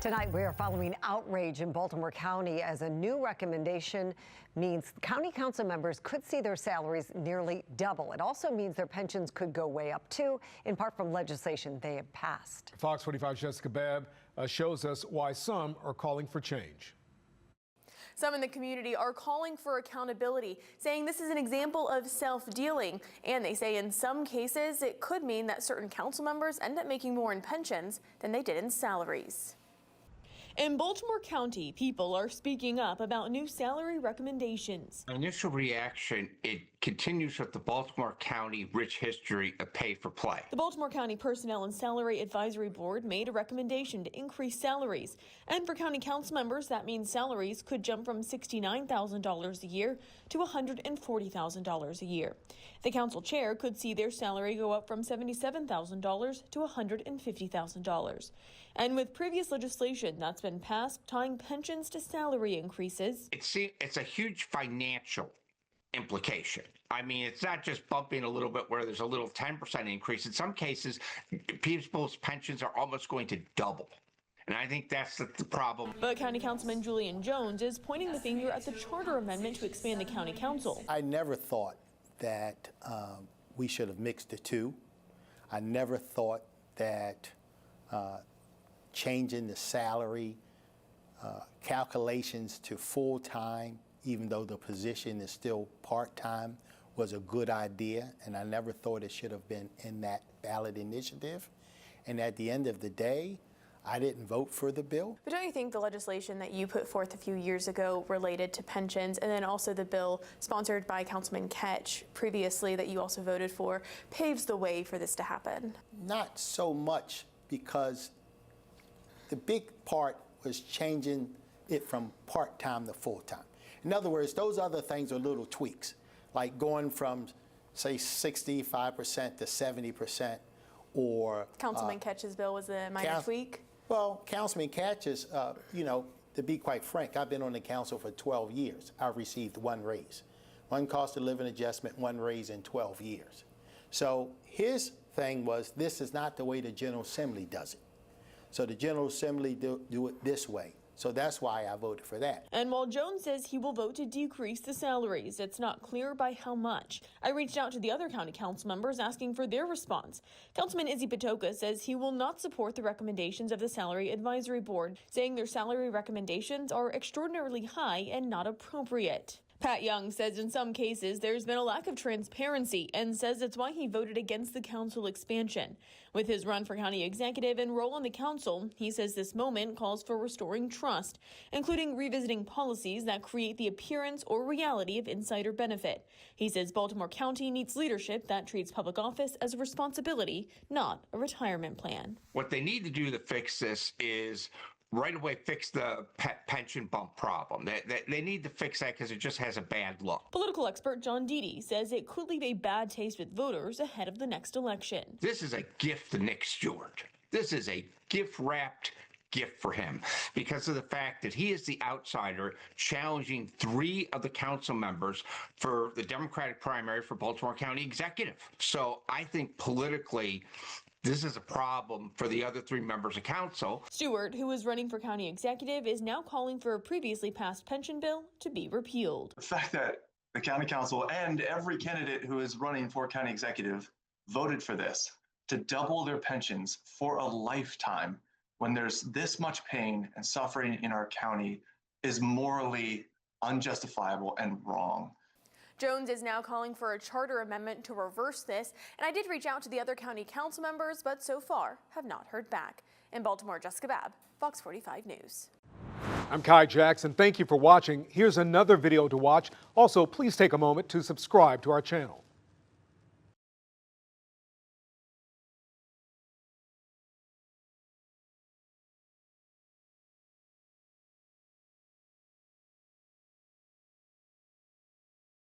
Tonight, we are following outrage in Baltimore County as a new recommendation means county council members could see their salaries nearly double. It also means their pensions could go way up, too, in part from legislation they have passed. Fox 45's Jessica Babb shows us why some are calling for change. Some in the community are calling for accountability, saying this is an example of self-dealing. And they say in some cases, it could mean that certain council members end up making more in pensions than they did in salaries. In Baltimore County, people are speaking up about new salary recommendations. Initial reaction, it continues with the Baltimore County rich history of pay for play. The Baltimore County Personnel and Salary Advisory Board made a recommendation to increase salaries. And for county council members, that means salaries could jump from $69,000 a year to $140,000 a year. The council chair could see their salary go up from $77,000 to $150,000. And with previous legislation that's been passed tying pensions to salary increases, It's a huge financial implication. I mean, it's not just bumping a little bit where there's a little 10% increase. In some cases, people's pensions are almost going to double. And I think that's the problem. But County Councilman Julian Jones is pointing the finger at the charter amendment to expand the county council. I never thought that we should have mixed the two. I never thought that changing the salary calculations to full-time, even though the position is still part-time, was a good idea, and I never thought it should have been in that ballot initiative. And at the end of the day, I didn't vote for the bill. But don't you think the legislation that you put forth a few years ago related to pensions, and then also the bill sponsored by Councilman Ketch previously that you also voted for, paves the way for this to happen? Not so much, because the big part was changing it from part-time to full-time. In other words, those other things are little tweaks, like going from, say, 65% to 70%, or Councilman Ketch's bill was a minor tweak? Well, Councilman Ketch's, you know, to be quite frank, I've been on the council for 12 years. I've received one raise. One cost of living adjustment, one raise in 12 years. So his thing was, this is not the way the General Assembly does it. So the General Assembly do it this way. So that's why I voted for that. And while Jones says he will vote to decrease the salaries, it's not clear by how much. I reached out to the other county council members asking for their response. Councilman Izzy Patoka says he will not support the recommendations of the Salary Advisory Board, saying their salary recommendations are extraordinarily high and not appropriate. Pat Young says in some cases there's been a lack of transparency and says it's why he voted against the council expansion. With his run for county executive and role on the council, he says this moment calls for restoring trust, including revisiting policies that create the appearance or reality of insider benefit. He says Baltimore County needs leadership that treats public office as a responsibility, not a retirement plan. What they need to do to fix this is right away fix the pension bump problem. They need to fix that because it just has a bad look. Political expert John Deedy says it could leave a bad taste with voters ahead of the next election. This is a gift to Nick Stewart. This is a gift-wrapped gift for him because of the fact that he is the outsider challenging 3 of the council members for the Democratic primary for Baltimore County Executive. So I think politically, this is a problem for the other 3 members of council. Stewart, who is running for county executive, is now calling for a previously passed pension bill to be repealed. The fact that the county council and every candidate who is running for county executive voted for this, to double their pensions for a lifetime when there's this much pain and suffering in our county, is morally unjustifiable and wrong. Jones is now calling for a charter amendment to reverse this, and I did reach out to the other county council members, but so far have not heard back. In Baltimore, Jessica Babb, Fox 45 News. I'm Kai Jackson. Thank you for watching. Here's another video to watch. Also, please take a moment to subscribe to our channel.